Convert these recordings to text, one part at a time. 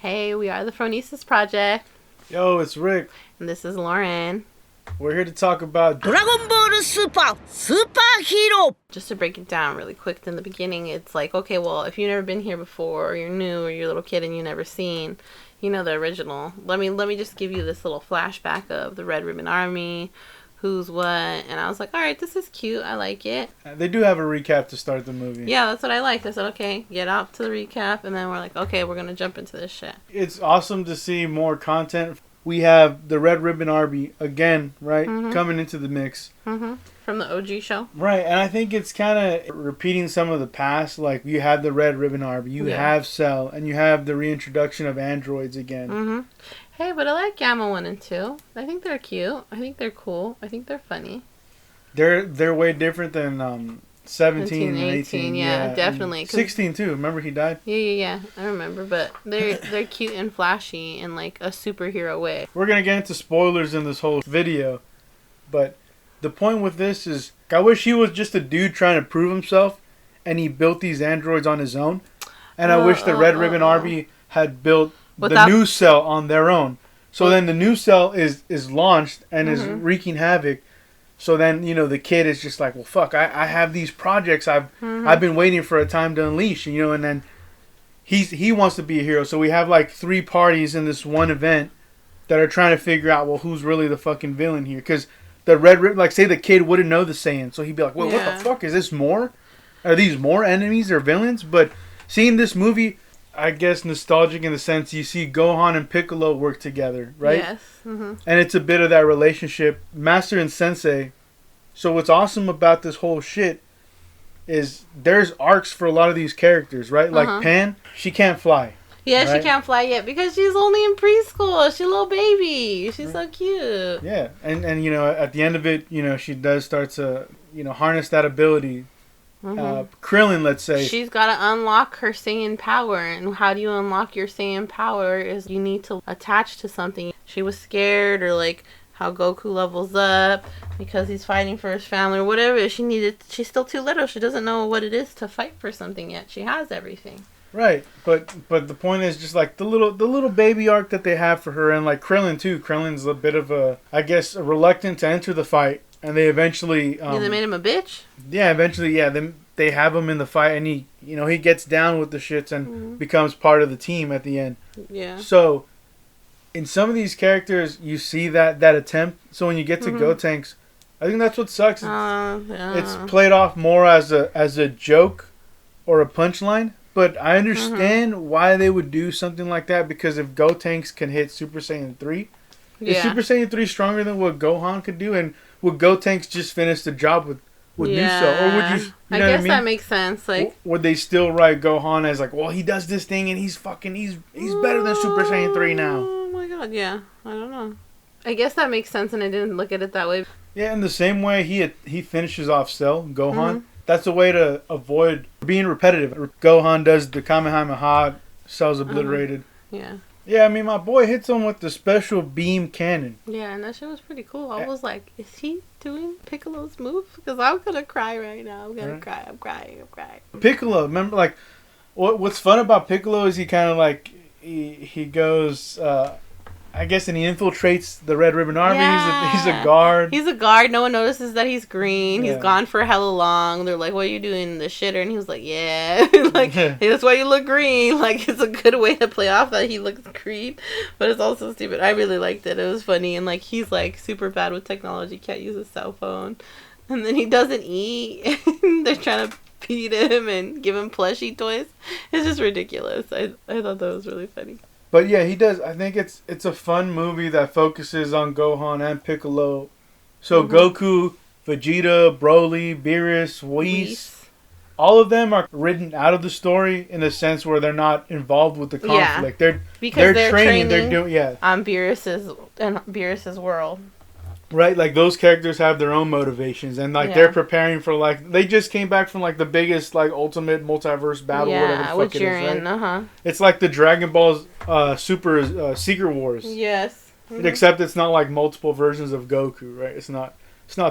Hey, we are the Phronesis Project, Yo, it's Rick. and this is Lauren. We're here to talk about Dragon Ball Super Hero. Just to break it down really quick in the beginning, it's like, okay, well, if you've never been here before, or you're new, or you're a little kid and you've never seen, the original. Let me just give you this little flashback of the Red Ribbon Army, who's what, and I was like, all right, this is cute, I like it. They do have a recap to start the movie. Yeah, that's what I liked. I said, okay, get out to the recap, and then we're like, okay, we're gonna jump into this shit. It's awesome to see more content. We have the Red Ribbon Army again, right? Mm-hmm. Coming into the mix. Mm-hmm. From the OG show. Right, and I think it's kind of repeating some of the past. Like, you had the Red Ribbon Army, you have Cell, and you have the reintroduction of androids again. Mm-hmm. Hey, but I like Gamma 1 and 2. I think they're cute. I think they're cool. I think they're funny. They're way different than 17 and 18. Yeah, definitely. And 16 too. Remember he died? Yeah. I remember, but they're cute and flashy in like a superhero way. We're gonna get into spoilers in this whole video, but the point with this is, I wish he was just a dude trying to prove himself, and he built these androids on his own. And I wish the Red Ribbon Army had built the new cell on their own. So then the new cell is launched and is wreaking havoc. So then, the kid is just like, well, fuck, I have these projects I've been waiting for a time to unleash, and then he wants to be a hero. So we have like 3 parties in this one event that are trying to figure out, well, who's really the fucking villain here? Because the Red Ribbon, like, say the kid wouldn't know the Saiyan, so he'd be like, well, what the fuck? Is this more? Are these more enemies or villains? But seeing this movie, I guess nostalgic in the sense you see Gohan and Piccolo work together, right? Yes. Mm-hmm. And it's a bit of that relationship, Master and Sensei. So what's awesome about this whole shit is there's arcs for a lot of these characters, right? Like Pan, she can't fly. Yeah, right? She can't fly yet because she's only in preschool. She's a little baby. She's so cute. Yeah, and at the end of it, she does start to harness that ability. Krillin, let's say, she's got to unlock her Saiyan power, and how do you unlock your Saiyan power is you need to attach to something. She was scared, or like how Goku levels up because he's fighting for his family or whatever. She's still too little. She doesn't know what it is to fight for something yet. She has everything. Right, but the point is just like the little baby arc that they have for her, and like Krillin too. Krillin's a bit of a reluctant to enter the fight, and they eventually they made him a bitch. Yeah, eventually, then they have him in the fight, and he gets down with the shits and becomes part of the team at the end. Yeah. So, in some of these characters, you see that attempt. So when you get to Gotenks, I think that's what sucks. It's played off more as a joke or a punchline. But I understand why they would do something like that, because if Gotenks can hit Super Saiyan 3, is Super Saiyan 3 stronger than what Gohan could do? And would Gotenks just finish the job with new cell? Or would you I guess that makes sense. Like, would they still write Gohan as like, well, he does this thing and he's better than Super Saiyan 3 now? Oh my god, yeah. I don't know. I guess that makes sense, and I didn't look at it that way. Yeah, in the same way he finishes off Cell, Gohan. That's a way to avoid being repetitive. Gohan does the Kamehameha, Cell's obliterated. Yeah. Yeah, I mean, my boy hits him with the special beam cannon. Yeah, and that shit was pretty cool. I was like, is he doing Piccolo's move? Because I'm going to cry right now. I'm going to cry. I'm crying. Piccolo, remember, like, what's fun about Piccolo is he kind of like, he goes, I guess, and he infiltrates the Red Ribbon Army. Yeah. He's a guard. He's a guard. No one notices that he's green. Yeah. He's gone for hella long. They're like, what are you doing, the shitter? And he was like, yeah. Like, hey, that's why you look green. Like, it's a good way to play off that he looks green. But it's also stupid. I really liked it. It was funny. And, like, he's, like, super bad with technology. Can't use a cell phone. And then he doesn't eat. They're trying to feed him and give him plushie toys. It's just ridiculous. I thought that was really funny. But yeah, he does. I think it's a fun movie that focuses on Gohan and Piccolo. So Goku, Vegeta, Broly, Beerus, Whis, all of them are written out of the story in a sense where they're not involved with the conflict. Yeah. They're training. They're doing on Beerus's world. Right, like those characters have their own motivations, and like they're preparing for like they just came back from like the biggest like ultimate multiverse battle, whatever the fuck it is, right? It's like the Dragon Ball's Super Secret Wars. Yes. Except it's not like multiple versions of Goku, right? It's not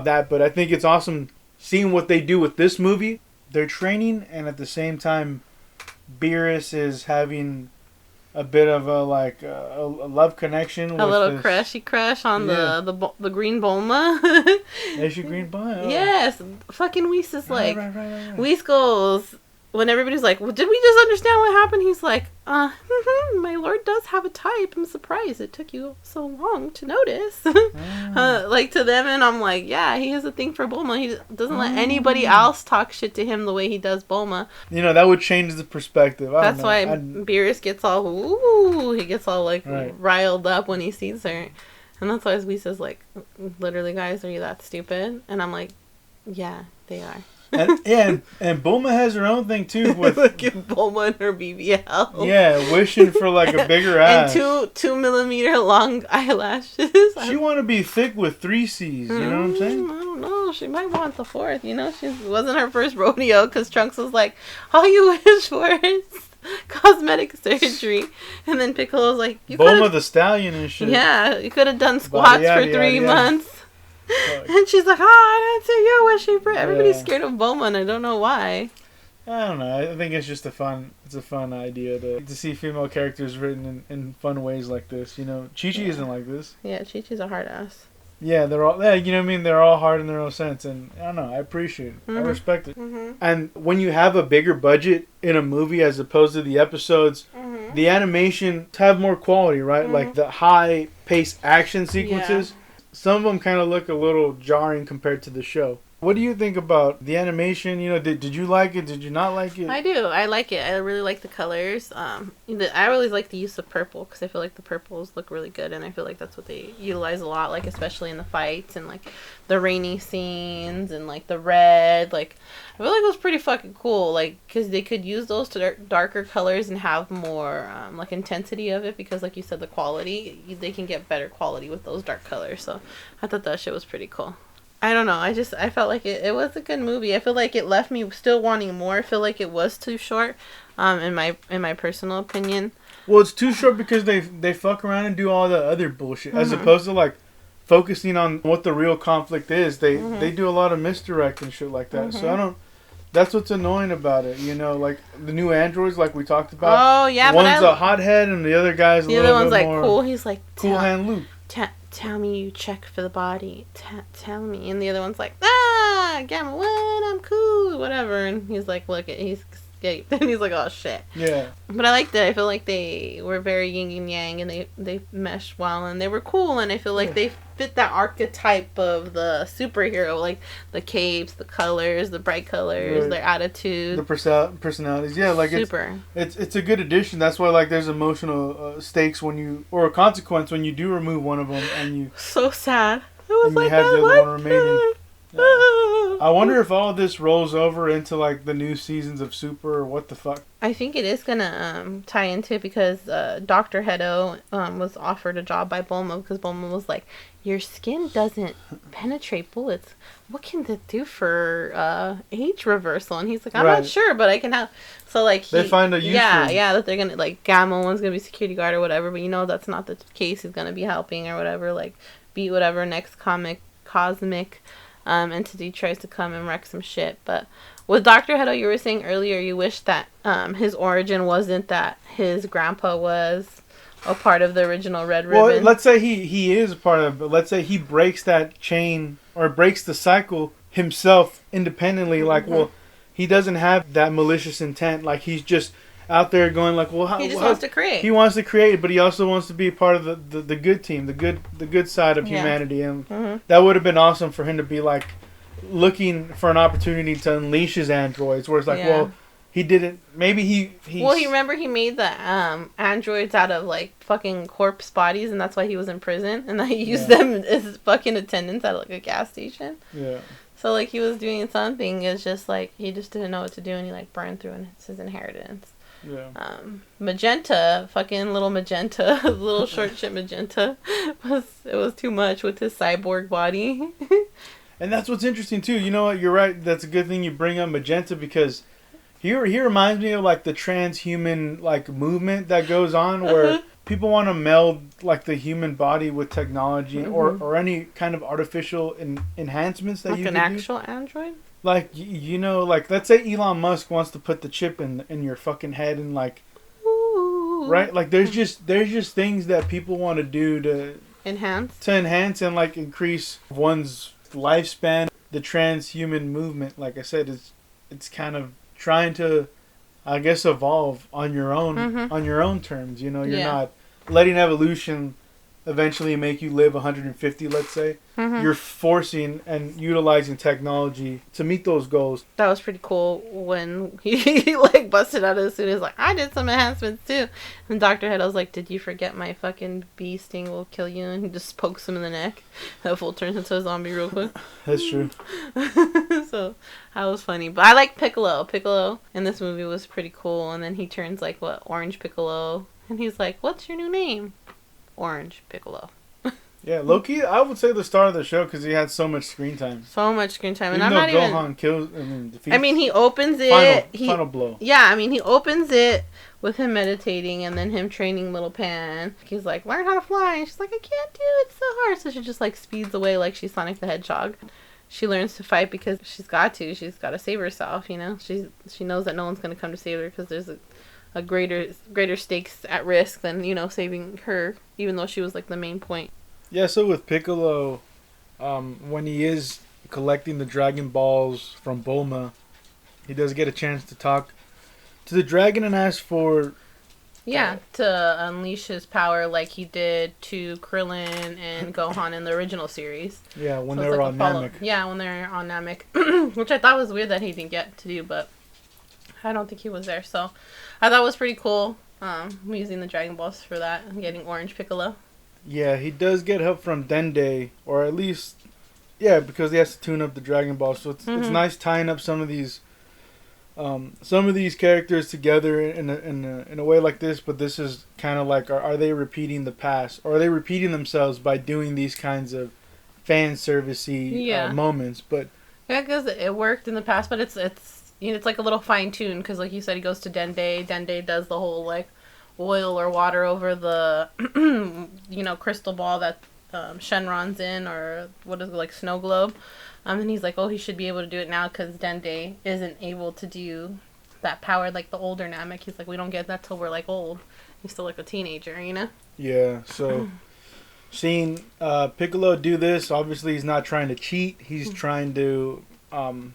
that, but I think it's awesome seeing what they do with this movie. They're training, and at the same time, Beerus is having a bit of a like a love connection. A with little this. crushy crush on the green Bulma. Is she green Bulma? Oh. Yes, fucking Whis is like, right. Whis goes, when everybody's like, well, did we just understand what happened? He's like, my lord does have a type. I'm surprised it took you so long to notice. Like to them, and I'm like, yeah, he has a thing for Bulma. He doesn't let anybody else talk shit to him the way he does Bulma. You know, that would change the perspective. That's why Beerus gets all, ooh, he gets all like riled up when he sees her. And that's why Whis is like, literally, guys, are you that stupid? And I'm like, yeah, they are. and Bulma has her own thing too with fucking Bulma and her BBL. Yeah, wishing for like a bigger ass and 2 millimeter long eyelashes. She want to be thick with 3 C's. You know what I'm saying? I don't know. She might want the 4th. You know, she wasn't her first rodeo because Trunks was like, all you wish for is cosmetic surgery, and then Piccolo's like, you Bulma the Stallion and shit. Yeah, you could have done squats for 3 months. And she's like, I didn't see you wishing for. Everybody's scared of Bulma, and I don't know why. I don't know. I think it's just a fun idea to see female characters written in fun ways like this. You know, Chi-Chi isn't like this. Yeah, Chi-Chi's a hard ass. Yeah, they're all, you know what I mean? They're all hard in their own sense, and I don't know, I appreciate it. I respect it. And when you have a bigger budget in a movie as opposed to the episodes, the animations have more quality, right? Like the high-paced action sequences. Some of them kind of look a little jarring compared to the show. What do you think about the animation? You know, did you like it? Did you not like it? I do. I like it. I really like the colors. I really like the use of purple because I feel like the purples look really good, and I feel like that's what they utilize a lot, like especially in the fights and like the rainy scenes and like the red. Like I feel like it was pretty fucking cool, like because they could use those to darker colors and have more like intensity of it because, like you said, the quality they can get better quality with those dark colors. So I thought that shit was pretty cool. I don't know. I felt like it was a good movie. I feel like it left me still wanting more. I feel like it was too short, in my personal opinion. Well, it's too short because they fuck around and do all the other bullshit as opposed to like focusing on what the real conflict is. They do a lot of misdirect and shit like that. So I don't. That's what's annoying about it. You know, like the new androids, like we talked about. Oh yeah, one's a hothead and the other guy's the other one's like cool. He's like Cool Hand Luke. Tell me you check for the body. Tell me. And the other one's like, Gamma 1, I'm cool, whatever. And he's like, look, he's escaped. And he's like, oh, shit. Yeah. But I liked it. I feel like they were very yin and yang, and they meshed well, and they were cool, and I feel like they fit that archetype of the superhero, like the capes, the colors, the bright colors, their attitude. The personalities. Yeah, like it's a good addition. That's why like there's emotional stakes or a consequence when you do remove one of them and you... So sad. It was like, you have the other one remaining. Yeah. I wonder if all of this rolls over into like the new seasons of Super or what the fuck. I think it is gonna tie into it because Dr. Hedo was offered a job by Bulma because Bulma was like, your skin doesn't penetrate bullets. What can that do for age reversal? And he's like, I'm not sure, but I can help. So like they find a use for that they're gonna like Gamma one's gonna be security guard or whatever, but you know that's not the case. He's gonna be helping or whatever, like beat whatever next cosmic entity tries to come and wreck some shit. But with Dr. Hedo, you were saying earlier you wish that his origin wasn't that his grandpa was a part of the original Red Ribbon. Well, let's say he is a part of it, but let's say he breaks that chain or breaks the cycle himself independently. Like, well, he doesn't have that malicious intent. Like, he's just out there going like, well, he just wants to create. He wants to create, but he also wants to be part of the good team, the good side of humanity, and that would have been awesome for him to be like looking for an opportunity to unleash his androids. Where it's like, well, he didn't. Maybe he. Well, he made the androids out of like fucking corpse bodies, and that's why he was in prison, and that he used them as fucking attendants at like a gas station. Yeah. So like he was doing something. It's just like he just didn't know what to do, and he like burned through, and it's his inheritance. Yeah. Magenta, fucking little Magenta, little short shit Magenta, was too much with his cyborg body. And that's what's interesting too. You know what? You're right. That's a good thing you bring up Magenta because he reminds me of like the transhuman like movement that goes on where people want to meld like the human body with technology or any kind of artificial enhancements that like you can do. Like an actual android. Like, you know, like, let's say Elon Musk wants to put the chip in your fucking head and, like Right? Like there's just things that people want to do to enhance and like increase one's lifespan. The transhuman movement, like I said, it's kind of trying to, I guess, evolve on your own terms. You know, you're not letting evolution eventually make you live 150, let's say. You're forcing and utilizing technology to meet those goals. That was pretty cool when he like busted out as soon as like, I did some enhancements too. And Dr. Head was like, did you forget my fucking bee sting will kill you? And he just pokes him in the neck. That fool turns into a zombie real quick. That's true. So that was funny. But I like Piccolo. Piccolo in this movie was pretty cool. And then he turns like, Orange Piccolo. And he's like, what's your new name? Orange Piccolo. Yeah, low-key, I would say the star of the show because he had so much screen time. And I'm not Gohan defeats. I mean, he opens it. Final blow. Yeah, I mean, he opens it with him meditating and then him training little Pan. He's like, learn how to fly. And she's like, I can't do it. It's so hard. So she just like speeds away like she's Sonic the Hedgehog. She learns to fight because she's got to. She's got to save herself, you know. She knows that no one's going to come to save her because there's a greater stakes at risk than, you know, saving her, even though she was like the main point. Yeah, so with Piccolo, when he is collecting the Dragon Balls from Bulma, he does get a chance to talk to the dragon and ask for... Yeah, to unleash his power like he did to Krillin and Gohan in the original series. Yeah, when they were on Namek. Yeah, when they were on Namek. Which I thought was weird that he didn't get to do, but I don't think he was there. So I thought it was pretty cool using the Dragon Balls for that and getting Orange Piccolo. Yeah, he does get help from Dende, or at least, yeah, because he has to tune up the Dragon Ball. So it's nice tying up some of these characters together in a way like this. But this is kind of like, are they repeating the past, or are they repeating themselves by doing these kinds of fan servicey moments? But yeah, because it worked in the past, but it's you know, it's like a little fine tuned because, like you said, he goes to Dende. Dende does the whole like oil or water over the you know, crystal ball that Shenron's in, or what is it, like snow globe, and he's like, oh, he should be able to do it now because Dende isn't able to do that power like the older Namek. He's like, we don't get that till we're like old. He's still like a teenager, you know. Yeah, so seeing Piccolo do this, obviously he's not trying to cheat. He's trying to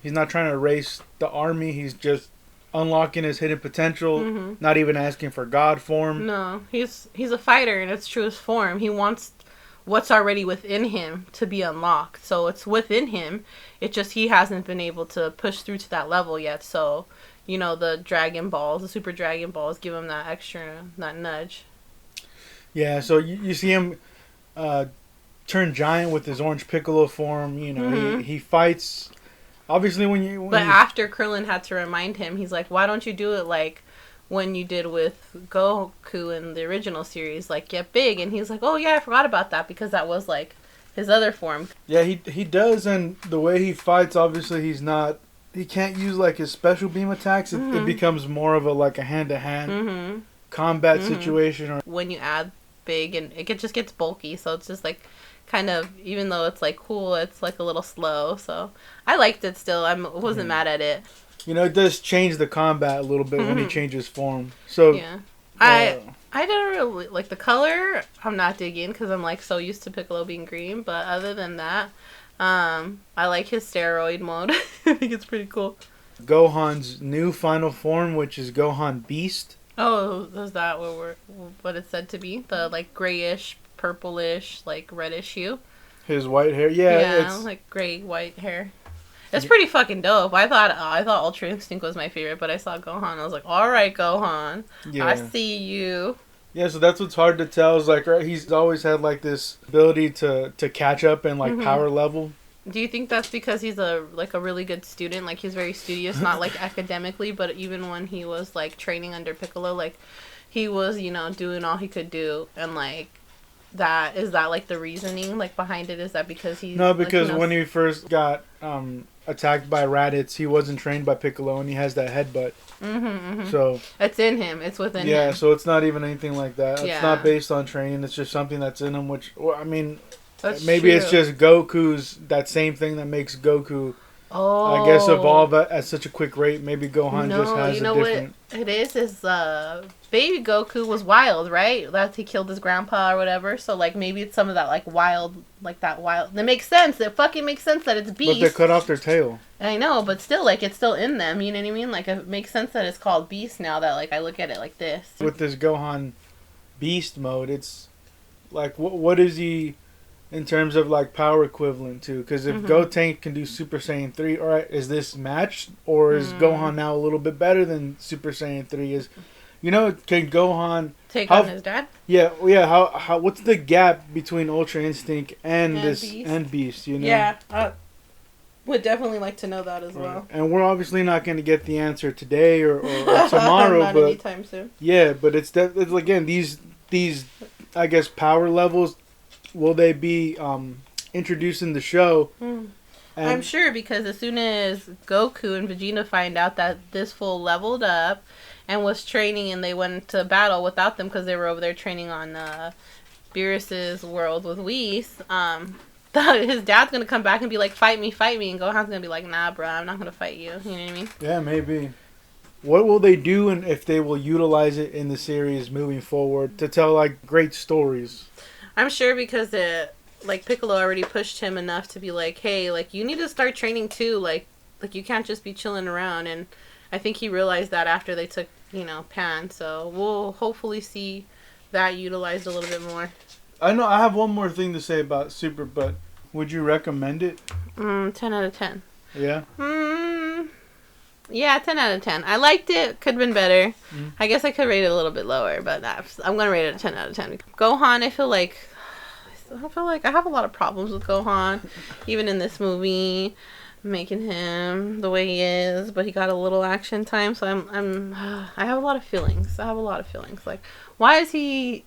he's not trying to erase the army. He's just unlocking his hidden potential, not even asking for God form. No, he's a fighter in its truest form. He wants what's already within him to be unlocked. So it's within him. It just he hasn't been able to push through to that level yet. So, you know, the Dragon Balls, the Super Dragon Balls, give him that that nudge. Yeah, so you see him turn giant with his Orange Piccolo form. You know, he fights. Obviously, But after Krillin had to remind him, he's like, why don't you do it like when you did with Goku in the original series, like get big? And he's like, oh yeah, I forgot about that because that was like his other form. Yeah, he does, and the way he fights, obviously he can't use like his special beam attacks. It becomes more of a hand-to-hand combat situation. Or when you add big, and it just gets bulky, so it's just like kind of, even though it's like cool, it's like a little slow. So I liked it still. I wasn't mad at it. You know, it does change the combat a little bit when he changes form. So yeah, I don't really like the color. I'm not digging because I'm like so used to Piccolo being green. But other than that, I like his steroid mode. I think it's pretty cool. Gohan's new final form, which is Gohan Beast. Oh, is that what it's said to be? The like grayish, purplish, like reddish hue. His white hair, yeah, it's like gray white hair. It's pretty fucking dope. I thought Ultra Instinct was my favorite, but I saw Gohan. I was like, all right, Gohan, I see you. Yeah, so that's what's hard to tell. Is like, right, he's always had like this ability to catch up and like power level. Do you think that's because he's a really good student? Like he's very studious, not like academically, but even when he was like training under Piccolo, like he was, you know, doing all he could do, and like that is that like the reasoning like behind it? Is that because he? No, because when he first got attacked by Raditz, he wasn't trained by Piccolo, and he has that headbutt. So it's in him. It's within him. Yeah, so it's not even anything like that. It's not based on training. It's just something that's in him. Which, well, I mean, maybe it's just Goku's that same thing that makes Goku. I guess evolve at such a quick rate. Maybe Gohan just has a different. What it is baby Goku was wild, right? That he killed his grandpa or whatever. So like maybe it's some of that like wild. That makes sense. It fucking makes sense that it's Beast. But they cut off their tail. I know, but still, like it's still in them. You know what I mean? Like it makes sense that it's called Beast now. That like I look at it like this. With this Gohan Beast mode, it's like what is he in terms of like power equivalent to? Because if Gotenk can do Super Saiyan 3, all right, is this matched or is Gohan now a little bit better than Super Saiyan 3? Can Gohan take on his dad? Yeah. How what's the gap between Ultra Instinct and Beast? Yeah, would definitely like to know that as well. And we're obviously not going to get the answer today or tomorrow, not but anytime soon. Yeah, but it's again these I guess power levels. Will they be introduced in the show? I'm sure, because as soon as Goku and Vegeta find out that this fool leveled up and was training, and they went into battle without them because they were over there training on Beerus's world with Whis, his dad's gonna come back and be like, fight me, and Gohan's gonna be like, nah, bro, I'm not gonna fight you. You know what I mean? Yeah, maybe. What will they do, and if they will utilize it in the series moving forward to tell like great stories? I'm sure, because Piccolo already pushed him enough to be like, hey, like you need to start training too. Like you can't just be chilling around. And I think he realized that after they took Pan. So we'll hopefully see that utilized a little bit more. I know I have one more thing to say about Super, but would you recommend it? 10 out of 10. Yeah? Yeah, 10 out of 10. I liked it. Could have been better. I guess I could rate it a little bit lower, but I'm going to rate it a 10 out of 10. Gohan, I feel like I have a lot of problems with Gohan. Even in this movie, making him the way he is, but he got a little action time, so I have a lot of feelings. Like, why is he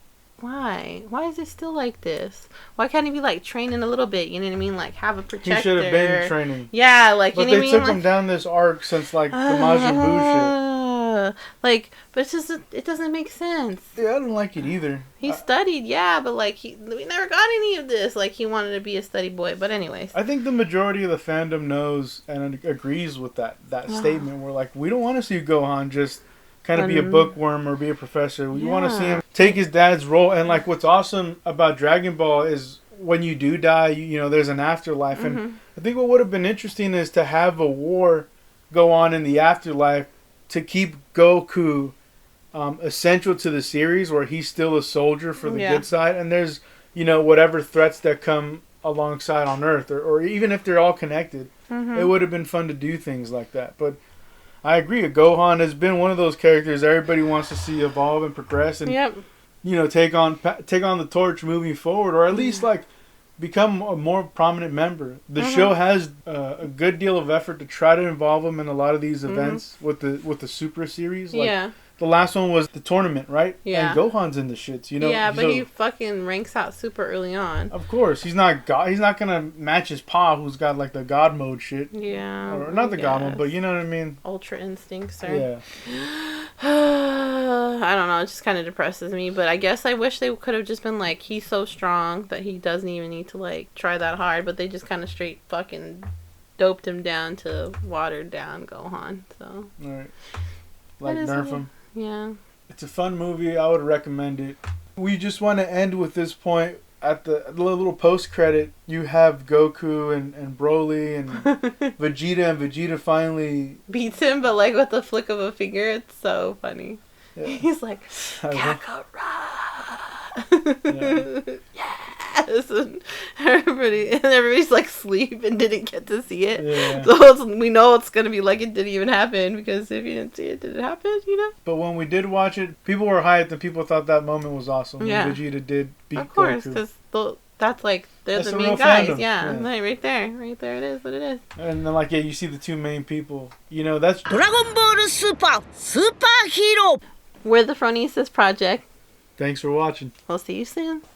still like this? Why can't he be like training a little bit? You know what I mean? Like have a protector. He should have been training. Yeah, like but you know what I mean. But they took him down this arc since like the Majin Buu like, but it's just it doesn't make sense. Yeah, I don't like it either. He studied, yeah, but like we never got any of this. Like he wanted to be a study boy, but anyways. I think the majority of the fandom knows and agrees with that statement. We're like, we don't want to see Gohan just kind of be a bookworm or be a professor. We want to see him take his dad's role. And like, what's awesome about Dragon Ball is when you do die, there's an afterlife. And I think what would have been interesting is to have a war go on in the afterlife to keep Goku essential to the series, where he's still a soldier for the good side. And there's, whatever threats that come alongside on Earth, or even if they're all connected, it would have been fun to do things like that. But I agree. Gohan has been one of those characters everybody wants to see evolve and progress, and take on the torch moving forward, or at least like become a more prominent member. The show has a good deal of effort to try to involve him in a lot of these events with the Super series. Like, the last one was the tournament, right? Yeah. And Gohan's in the shits, Yeah, but he fucking ranks out super early on. Of course, he's not God. He's not gonna match his pa, who's got like the God mode shit. Yeah. Or not the God mode, but you know what I mean. Ultra instinct, sir. Yeah. I don't know. It just kind of depresses me, but I guess I wish they could have just been like, he's so strong that he doesn't even need to like try that hard. But they just kind of straight fucking doped him down to watered down Gohan. So. All right. Like nerf him. Yeah. It's a fun movie. I would recommend it. We just want to end with this point. At the little post-credit, you have Goku and Broly and Vegeta, and Vegeta finally beats him, but like with the flick of a finger. It's so funny. Yeah. He's like, Kakarot! Yes! And everybody's like asleep and didn't get to see it. Yeah. So we know it's going to be like it didn't even happen, because if you didn't see it, did it happen, But when we did watch it, people were hyped and people thut that moment was awesome. Yeah. When Vegeta did beat Goku. Of course, because that's like, they're the main guys. Yeah. Like, right there it is what it is. And then like, you see the two main people. That's Dragon Ball Super Hero. We're the Phronesis Project. Thanks for watching. We'll see you soon.